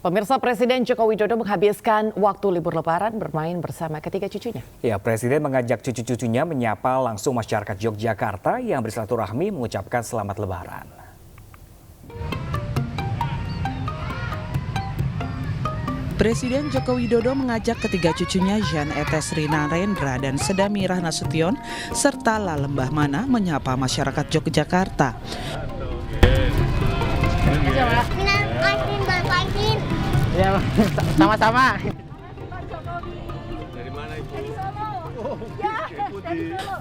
Pemirsa, Presiden Joko Widodo menghabiskan waktu libur Lebaran bermain bersama ketiga cucunya. Ya, Presiden mengajak cucu-cucunya menyapa langsung masyarakat Yogyakarta yang bersilaturahmi mengucapkan selamat Lebaran. Presiden Joko Widodo mengajak ketiga cucunya Jan Etes Rina Rendra dan Sedamirah Nasution serta Lalembah Mana menyapa masyarakat Yogyakarta. Ya, sama-sama.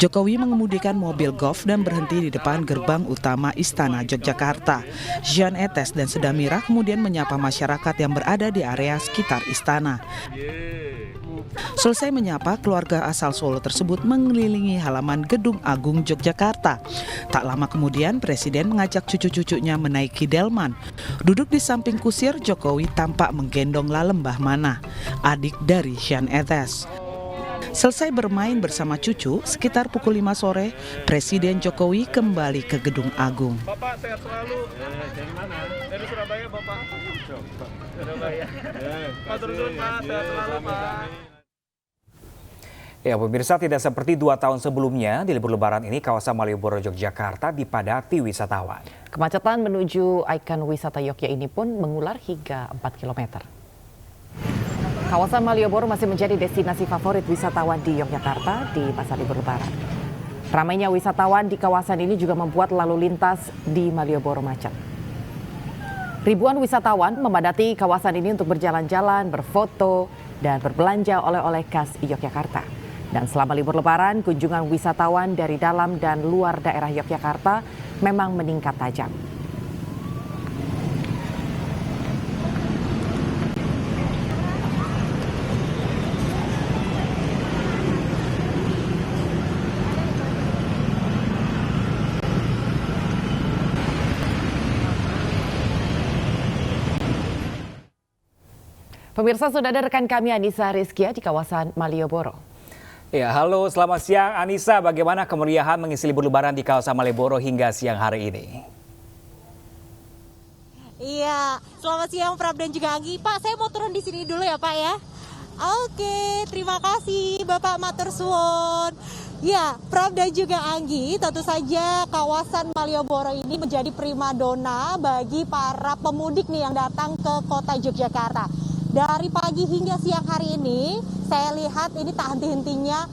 Jokowi mengemudikan mobil golf dan berhenti di depan gerbang utama Istana Yogyakarta. Jan Etes dan Sedamirah kemudian menyapa masyarakat yang berada di area sekitar istana. Selesai menyapa, keluarga asal Solo tersebut mengelilingi halaman Gedung Agung Yogyakarta. Tak lama kemudian, Presiden mengajak cucu-cucunya menaiki delman. Duduk di samping kusir, Jokowi tampak menggendong Lalembah Mana, adik dari Jan Etes. Selesai bermain bersama cucu, sekitar pukul 5 sore, Presiden Jokowi kembali ke Gedung Agung. Bapak sehat selalu. Dari mana? Dari Surabaya, Bapak. Surabaya. Matur nuwun, Pak. Sehat selalu, Pak. Ya, pemirsa, tidak seperti 2 tahun sebelumnya, di libur Lebaran ini kawasan Malioboro, Yogyakarta dipadati wisatawan. Kemacetan menuju ikon wisata Yogyakarta ini pun mengular hingga 4 km. Kawasan Malioboro masih menjadi destinasi favorit wisatawan di Yogyakarta di masa libur Lebaran. Ramainya wisatawan di kawasan ini juga membuat lalu lintas di Malioboro macet. Ribuan wisatawan memadati kawasan ini untuk berjalan-jalan, berfoto, dan berbelanja oleh-oleh khas Yogyakarta. Dan selama libur Lebaran, kunjungan wisatawan dari dalam dan luar daerah Yogyakarta memang meningkat tajam. Pemirsa, sudah ada rekan kami Anissa Rizkia di kawasan Malioboro. Ya, halo, selamat siang Anissa. Bagaimana kemeriahan mengisi libur Lebaran di kawasan Malioboro hingga siang hari ini? Iya, selamat siang Prab dan juga Anggi. Pak, saya mau turun di sini dulu ya Pak ya. Oke, terima kasih Bapak Matur Suwun. Ya, Prab dan juga Anggi, tentu saja kawasan Malioboro ini menjadi primadona bagi para pemudik nih yang datang ke kota Yogyakarta. Dari pagi hingga siang hari ini, saya lihat ini tak henti-hentinya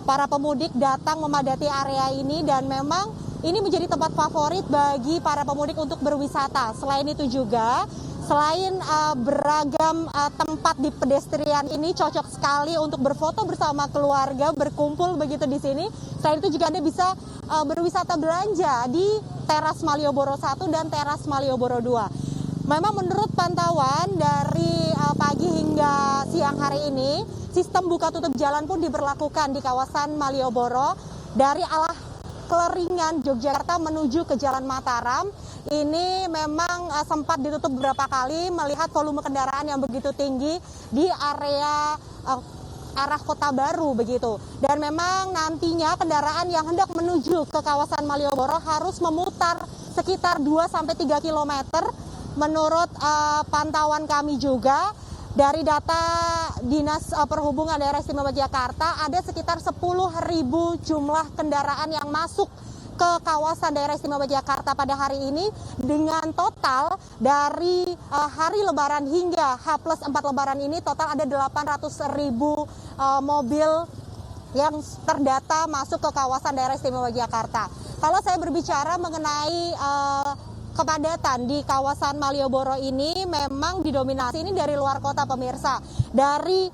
para pemudik datang memadati area ini dan memang ini menjadi tempat favorit bagi para pemudik untuk berwisata. Selain itu juga, selain beragam tempat di pedestrian ini cocok sekali untuk berfoto bersama keluarga, berkumpul begitu di sini. Selain itu juga Anda bisa berwisata belanja di teras Malioboro 1 dan teras Malioboro 2. Memang menurut pantauan dari pagi hingga siang hari ini, sistem buka tutup jalan pun diberlakukan di kawasan Malioboro dari arah Keleringan Yogyakarta menuju ke Jalan Mataram. Ini memang sempat ditutup beberapa kali melihat volume kendaraan yang begitu tinggi di area arah Kota Baru begitu. Dan memang nantinya kendaraan yang hendak menuju ke kawasan Malioboro harus memutar sekitar 2-3 km. Menurut pantauan kami juga, dari data Dinas Perhubungan Daerah Istimewa Yogyakarta, ada sekitar 10.000 jumlah kendaraan yang masuk ke kawasan Daerah Istimewa Yogyakarta pada hari ini, dengan total dari hari Lebaran hingga H+4 Lebaran ini total ada 800.000 mobil yang terdata masuk ke kawasan Daerah Istimewa Yogyakarta. Kalau saya berbicara mengenai kepadatan di kawasan Malioboro ini memang didominasi ini dari luar kota pemirsa. Dari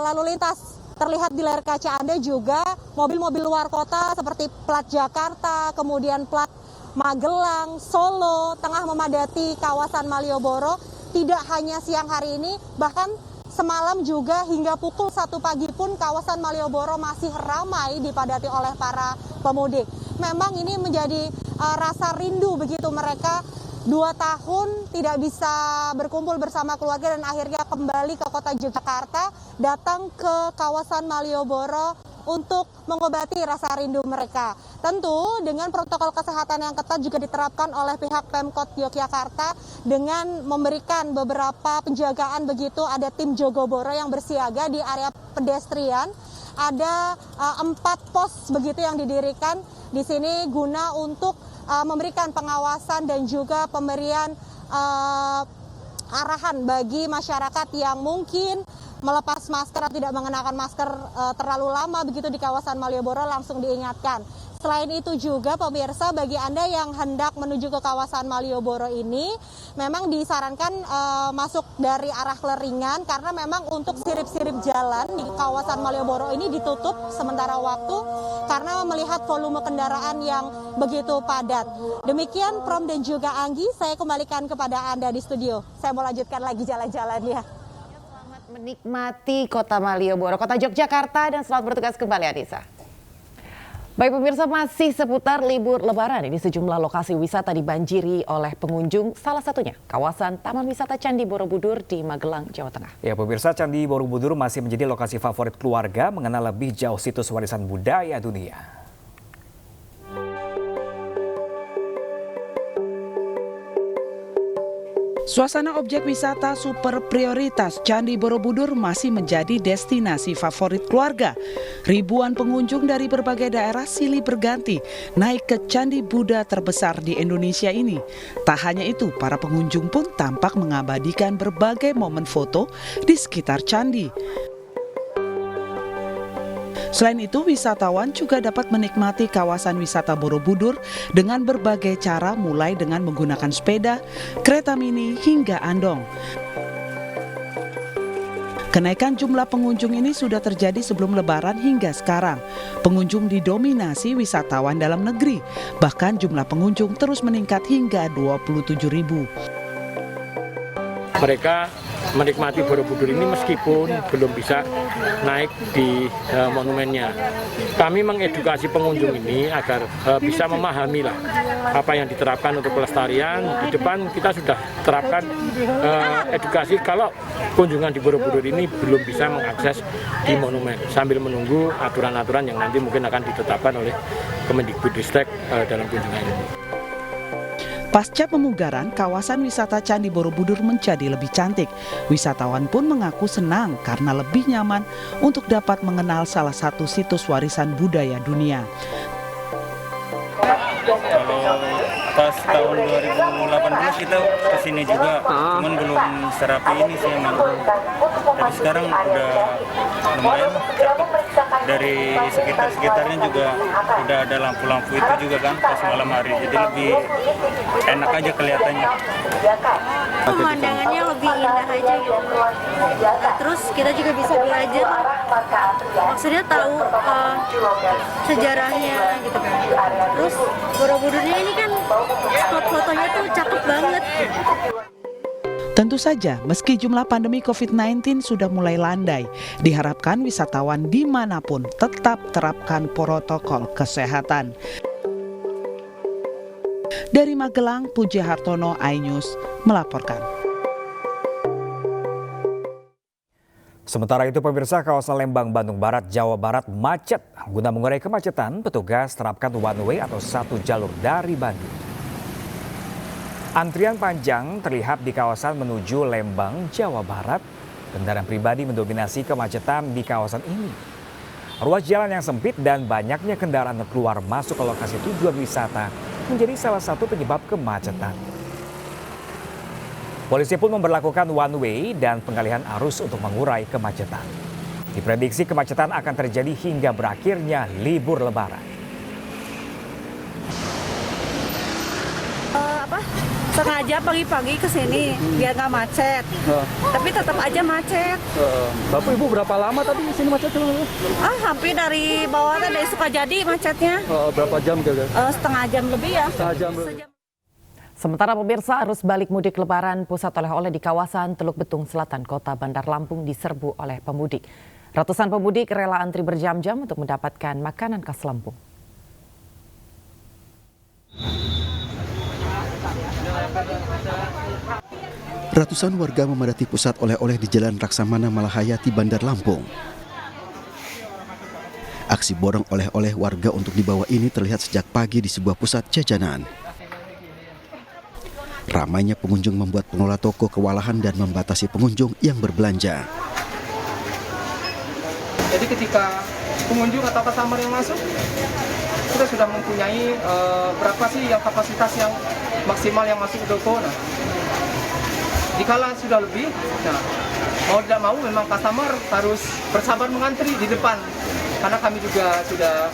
lalu lintas terlihat di layar kaca Anda juga mobil-mobil luar kota seperti plat Jakarta, kemudian plat Magelang, Solo, tengah memadati kawasan Malioboro. Tidak hanya siang hari ini, bahkan semalam juga hingga pukul 1 pagi pun kawasan Malioboro masih ramai dipadati oleh para pemudik. Memang ini menjadi rasa rindu begitu mereka 2 tahun tidak bisa berkumpul bersama keluarga dan akhirnya kembali ke kota Yogyakarta, datang ke kawasan Malioboro untuk mengobati rasa rindu mereka. Tentu dengan protokol kesehatan yang ketat juga diterapkan oleh pihak Pemkot Yogyakarta dengan memberikan beberapa penjagaan begitu. Ada tim Jogoboro yang bersiaga di area pedestrian. Ada 4 pos begitu yang didirikan di sini guna untuk memberikan pengawasan dan juga pemberian arahan bagi masyarakat yang mungkin melepas masker atau tidak mengenakan masker terlalu lama begitu di kawasan Malioboro langsung diingatkan. Selain itu juga pemirsa, bagi Anda yang hendak menuju ke kawasan Malioboro ini memang disarankan masuk dari arah Leringan karena memang untuk sirip-sirip jalan di kawasan Malioboro ini ditutup sementara waktu karena melihat volume kendaraan yang begitu padat. Demikian Prom dan juga Anggi, saya kembalikan kepada Anda di studio. Saya mau lanjutkan lagi jalan-jalannya. Selamat menikmati kota Malioboro, kota Yogyakarta, dan selamat bertugas kembali Anissa. Baik pemirsa, masih seputar libur lebaran ini sejumlah lokasi wisata dibanjiri oleh pengunjung, salah satunya kawasan Taman Wisata Candi Borobudur di Magelang, Jawa Tengah. Ya pemirsa, Candi Borobudur masih menjadi lokasi favorit keluarga mengenal lebih jauh situs warisan budaya dunia. Suasana objek wisata super prioritas Candi Borobudur masih menjadi destinasi favorit keluarga. Ribuan pengunjung dari berbagai daerah silih berganti naik ke Candi Buddha terbesar di Indonesia ini. Tak hanya itu, para pengunjung pun tampak mengabadikan berbagai momen foto di sekitar candi. Selain itu, wisatawan juga dapat menikmati kawasan wisata Borobudur dengan berbagai cara, mulai dengan menggunakan sepeda, kereta mini, hingga andong. Kenaikan jumlah pengunjung ini sudah terjadi sebelum Lebaran hingga sekarang. Pengunjung didominasi wisatawan dalam negeri, bahkan jumlah pengunjung terus meningkat hingga 27.000. Mereka menikmati Borobudur ini meskipun belum bisa naik di monumennya. Kami mengedukasi pengunjung ini agar bisa memahami lah apa yang diterapkan untuk pelestarian. Di depan kita sudah terapkan edukasi kalau kunjungan di Borobudur ini belum bisa mengakses di monumen, sambil menunggu aturan-aturan yang nanti mungkin akan ditetapkan oleh Kemendikbudristek dalam kunjungan ini. Pasca pemugaran, kawasan wisata Candi Borobudur menjadi lebih cantik. Wisatawan pun mengaku senang karena lebih nyaman untuk dapat mengenal salah satu situs warisan budaya dunia. Kalau pas tahun 2018 kita kesini juga, cuman belum serapi ini sih emang. Tapi sekarang udah lumayan cakep. Dari sekitar-sekitarnya juga udah ada lampu-lampu itu juga kan pas malam hari, jadi lebih enak aja kelihatannya. Pemandangannya lebih indah aja gitu. Terus kita juga bisa belajar, maksudnya tahu sejarahnya gitu kan. Terus Borobudurnya ini kan spot fotonya tuh cakep banget. Tentu saja, meski jumlah pandemi COVID-19 sudah mulai landai, diharapkan wisatawan dimanapun tetap terapkan protokol kesehatan. Dari Magelang, Puji Hartono, iNews melaporkan. Sementara itu pemirsa, kawasan Lembang, Bandung Barat, Jawa Barat macet. Guna mengurai kemacetan, petugas terapkan one way atau satu jalur dari Bandung. Antrian panjang terlihat di kawasan menuju Lembang, Jawa Barat. Kendaraan pribadi mendominasi kemacetan di kawasan ini. Ruas jalan yang sempit dan banyaknya kendaraan keluar masuk ke lokasi tujuan wisata menjadi salah satu penyebab kemacetan. Polisi pun memberlakukan one way dan pengalihan arus untuk mengurai kemacetan. Diprediksi kemacetan akan terjadi hingga berakhirnya libur Lebaran. Sengaja pagi-pagi ke sini biar nggak macet, tapi tetap aja macet. Bapak Ibu berapa lama tadi di sini macet? Hampir dari bawah dari Sukajadi macetnya. Berapa jam kira-kira? Setengah jam lebih ya. Setengah jam. Sementara pemirsa, arus balik mudik Lebaran pusat oleh-oleh di kawasan Teluk Betung Selatan, Kota Bandar Lampung diserbu oleh pemudik. Ratusan pemudik rela antri berjam-jam untuk mendapatkan makanan khas Lampung. Ratusan warga memadati pusat oleh-oleh di Jalan Laksamana Malahayati, Bandar Lampung. Aksi borong oleh-oleh warga untuk dibawa ini terlihat sejak pagi di sebuah pusat jajanan. Ramainya pengunjung membuat pengelola toko kewalahan dan membatasi pengunjung yang berbelanja. Jadi ketika pengunjung atau customer yang masuk, kita sudah mempunyai berapa sih yang kapasitas yang maksimal yang masuk ke toko. Nah, jikalau sudah lebih, nah mau tidak mau memang customer harus bersabar mengantri di depan, karena kami juga sudah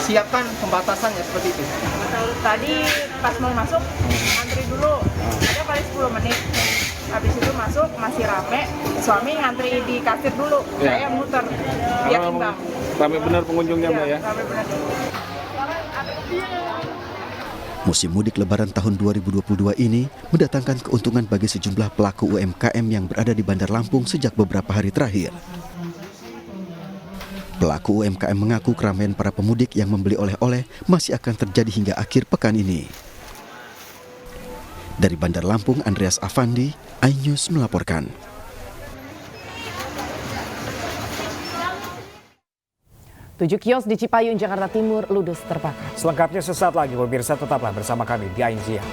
siapkan pembatasannya seperti itu. Tadi pas mau masuk antri dulu, ada paling 10 menit. Habis itu masuk masih rame, suami ngantri di kasir dulu, saya muter biar imbang. Rame benar pengunjungnya Mbak ya? Rame benar. Musim mudik Lebaran tahun 2022 ini mendatangkan keuntungan bagi sejumlah pelaku UMKM yang berada di Bandar Lampung sejak beberapa hari terakhir. Pelaku UMKM mengaku keramaian para pemudik yang membeli oleh-oleh masih akan terjadi hingga akhir pekan ini. Dari Bandar Lampung, Andreas Afandi, iNews melaporkan. Tujuh kios di Cipayung, Jakarta Timur ludes terbakar. Selengkapnya sesaat lagi, pemirsa tetaplah bersama kami di iNews.